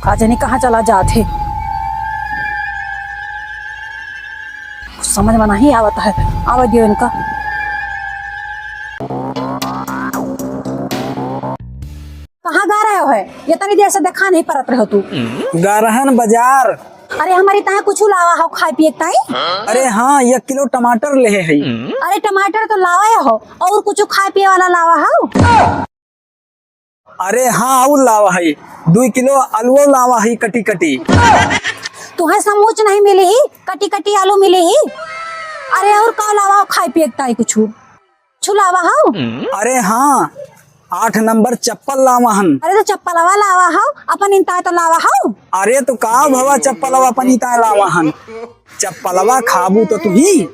का जाने कहाँ चला जाते, कुछ समझ में नहीं आवता है। आवा दियो इनका। कहाँ गा रहे हो है? ये तनी देर से देखा नहीं परत रहे हो तू। गारहन बाजार। अरे हमारी तहाँ कुछ लावा हो खाए पिए ताई? अरे हाँ 1 किलो टमाटर ले है। अरे टमाटर तो लावा हो, और कुछ खाए पिए वाला लावा हो? अरे हाँ और लावा है 2 किलो आलू लावा है कटी कटी। तुम्हें समूच नहीं मिली ही, कटी कटी आलू मिली ही। अरे और का लावा हो खाए पिए ताई? कुछ छुलावा हो? अरे हाँ 8 नंबर चप्पल लावा हन। अरे तो चप्पलवा लावा हो, अपन इंता तो लावा हो। अरे तो का भवा चप्पलवा पनीता लावा हन, चप्पलवा खाबू तो तू ही।